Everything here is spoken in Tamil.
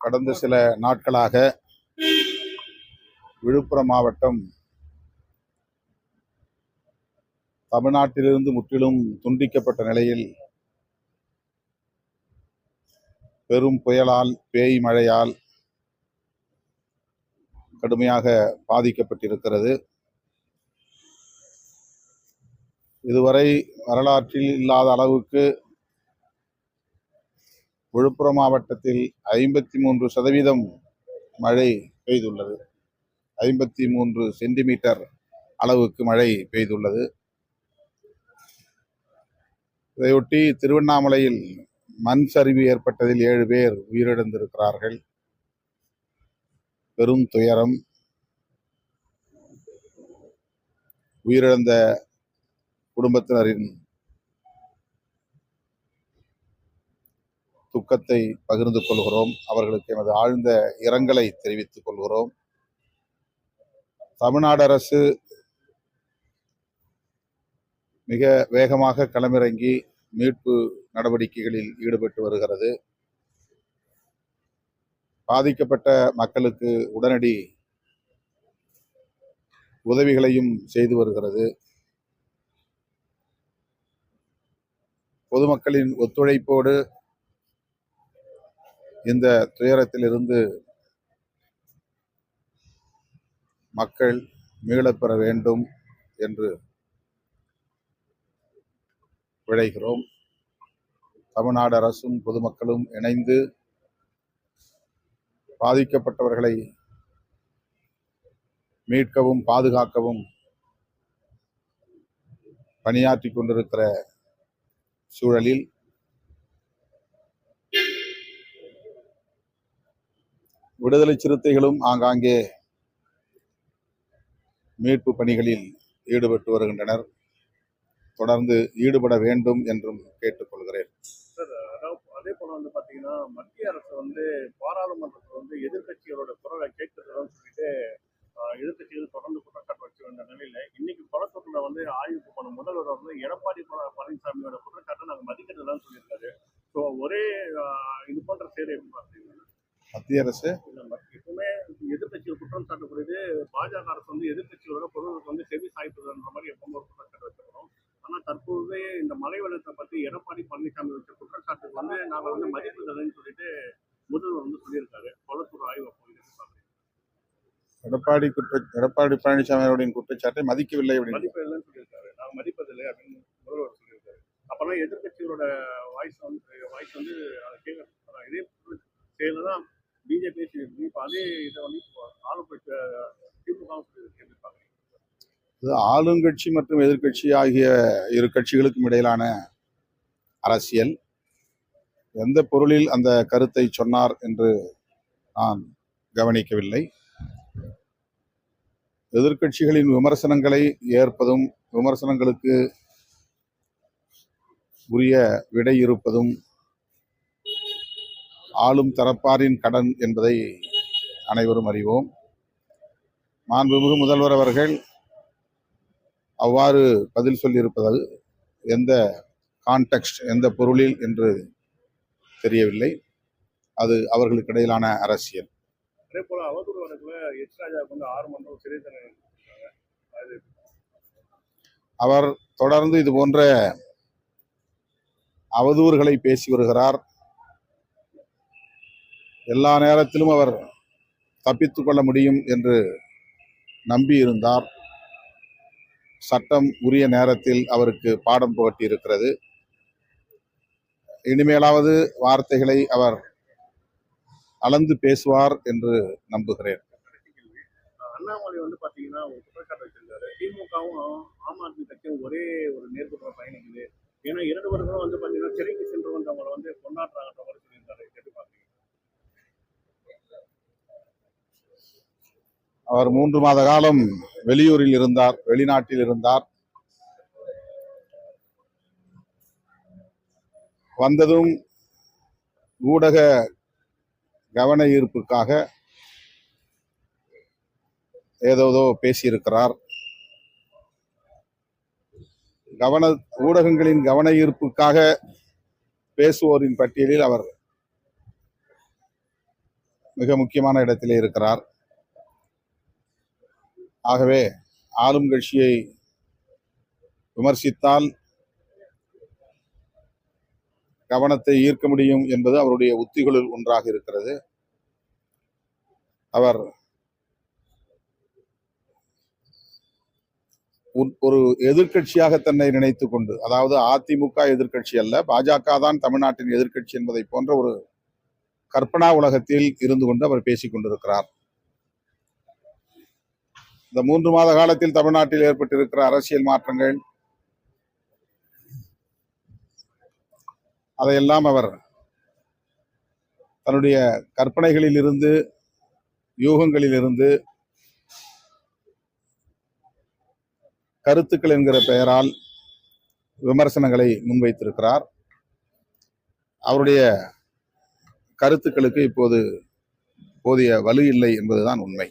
கடந்த சில நாட்களாக விழுப்புரம் மாவட்டம் தமிழ்நாட்டிலிருந்து முற்றிலும் துண்டிக்கப்பட்ட நிலையில் பெரும் புயலால் பேய் மழையால் கடுமையாக பாதிக்கப்பட்டிருக்கிறது. இதுவரை வரலாற்றில் இல்லாத அளவுக்கு விழுப்புரம் மாவட்டத்தில் 53% மழை பெய்துள்ளது. 53 சென்டிமீட்டர் அளவுக்கு மழை பெய்துள்ளது. இதையொட்டி திருவண்ணாமலையில் மண் சரிவு ஏற்பட்டதில் 7 பேர் உயிரிழந்திருக்கிறார்கள். பெரும் துயரம். உயிரிழந்த குடும்பத்தினரின் துக்கத்தை பகிர்ந்து கொள்கிறோம். அவர்களுக்கு எமது ஆழ்ந்த இரங்கலை தெரிவித்துக் கொள்கிறோம். தமிழ்நாடு அரசு மிக வேகமாக களமிறங்கி மீட்பு நடவடிக்கைகளில் ஈடுபட்டு வருகிறது. பாதிக்கப்பட்ட மக்களுக்கு உடனடி உதவிகளையும் செய்து வருகிறது. பொதுமக்களின் ஒத்துழைப்போடு இந்த துயரத்திலிருந்து மக்கள் மீளப்பெற வேண்டும் என்று விழைகிறோம். தமிழ்நாடு அரசும் பொதுமக்களும் இணைந்து பாதிக்கப்பட்டவர்களை மீட்கவும் பாதுகாக்கவும் பணியாற்றி கொண்டிருக்கிற சூழலில் விடுதலை சிறுத்தைகளும் ஆங்காங்கே மீட்பு பணிகளில் ஈடுபட்டு வருகின்றனர். தொடர்ந்து ஈடுபட வேண்டும் என்றும் கேட்டுக்கொள்கிறேன். அதே போல பாத்தீங்கன்னா மத்திய அரசு பாராளுமன்றத்தில் எதிர்கட்சிகளோட குரலை கேட்கிறதுன்னு சொல்லிட்டு எதிர்கட்சிகள் தொடர்ந்து குற்றச்சாட்டு வச்சு வந்த நிலையில இன்னைக்கு குளத்தூர்ல ஆய்வுக்கு போன முதல்வர் எடப்பாடி பழனிசாமியோட குற்றச்சாட்டை நாங்கள் மதிக்கிறதுலாம் சொல்லியிருக்காரு. ஸோ ஒரே இது போன்ற செயலை எப்படி பார்த்தீங்கன்னா மத்திய அரசு எப்பவுமே எதிர்கட்சிகள் குற்றம் சாட்டக்கூடியது பாஜக அரசு எதிர்கட்சிகளோட பொருளுக்கு செவி சாய்ப்புன்ற மாதிரி எப்பவும் ஒரு குற்றச்சாட்டு வச்சிருக்கிறோம். ஆனா தற்போது இந்த மழை வெள்ளத்தை பத்தி எடப்பாடி பழனிசாமி வச்ச குற்றச்சாட்டுக்கு நாங்க மதிப்புதல்னு சொல்லிட்டு முதல்வர் சொல்லியிருக்காரு. குளத்தூர் ஆய்வு எடப்பாடி பழனிசாமி அவருடைய குற்றச்சாட்டை மதிக்கவில்லை மதிப்பில்லைன்னு சொல்லியிருக்காரு. நாங்க மதிப்பதில்லை அப்படின்னு முதல்வர் சொல்லியிருக்காரு. அப்பெல்லாம் எதிர்கட்சிகளோட வாய்ஸ் இதே செயல தான் பிஜேபி இப்போ அதே இதை ஆளுங்கட்சி திமுக கேட்டிருப்பாங்க. ஆளுங்கட்சி மற்றும் எதிர்கட்சி ஆகிய இரு கட்சிகளுக்கும் இடையிலான அரசியல் எந்த பொருளில் அந்த கருத்தை சொன்னார் என்று நான் கவனிக்கவில்லை. எதிர்கட்சிகளின் விமர்சனங்களை ஏற்பதும் விமர்சனங்களுக்கு உரிய விடை இருப்பதும் ஆளும் தரப்பாரின் கடன் என்பதை அனைவரும் அறிவோம். மாண்புமிகு முதல்வர் அவர்கள் அவ்வாறு பதில் சொல்லியிருப்பது எந்த கான்டெக்ஸ்ட், எந்த பொருளில் என்று தெரியவில்லை. அது அவர்களுக்கு இடையிலான அரசியல். அதே போல அவதூறு வழக்குல எச் ராஜாவுக்கு 6 மண்டலம் சிறை தண்டனை. அவர் தொடர்ந்து இது போன்ற அவதூறுகளை பேசி வருகிறார். எல்லா நேரத்திலும் அவர் தப்பித்துக் கொள்ள முடியும் என்று நம்பியிருந்தார். சட்டம் உரிய நேரத்தில் அவருக்கு பாடம் புகட்டி இருக்கிறது. இனிமேலாவது வார்த்தைகளை அவர் அளந்து பேசுவார் என்று நம்புகிறேன். அண்ணாமலை பாத்தீங்கன்னா ஒரு குற்றச்சாட்டு வச்சிருக்காரு. திமுகவும் ஆம் ஆத்மி கட்சியும் ஒரே ஒரு நேர்கொண்ட பயணிக்குது. ஏன்னா 2 வருடம் பாத்தீங்கன்னா சிறைக்கு சென்று வந்தவங்களை கொண்டாடுறாங்கன்ற மாதிரி சொல்லியிருக்காரு. அவர் 3 மாத காலம் வெளியூரில் இருந்தார், வெளிநாட்டில் இருந்தார். வந்ததும் ஊடக கவன ஈர்ப்புக்காக ஏதோ பேசியிருக்கிறார். ஊடகங்களின் கவன ஈர்ப்புக்காக பேசுவோரின் பட்டியலில் அவர் மிக முக்கியமான இடத்திலே இருக்கிறார். ஆகவே ஆளும் கட்சியை விமர்சித்தால் கவனத்தை ஈர்க்க முடியும் என்பது அவருடைய உத்திகளுள் ஒன்றாக இருக்கிறது. அவர் ஒரு எதிர்க்கட்சியாக தன்னை நினைத்துக் கொண்டு, அதாவது அதிமுக எதிர்க்கட்சி அல்ல, பாஜக தான் தமிழ்நாட்டின் எதிர்க்கட்சி என்பதை போன்ற ஒரு கற்பனா உலகத்தில் இருந்து கொண்டு அவர் பேசிக் கொண்டிருக்கிறார். இந்த 3 மாத காலத்தில் தமிழ்நாட்டில் ஏற்பட்டிருக்கிற அரசியல் மாற்றங்கள், அதையெல்லாம் அவர் தன்னுடைய கற்பனைகளில் இருந்து, யூகங்களில் இருந்து, கருத்துக்கள் என்கிற பெயரால் விமர்சனங்களை முன்வைத்திருக்கிறார். அவருடைய கருத்துக்களுக்கு இப்போது போதிய வலு இல்லை என்பதுதான் உண்மை.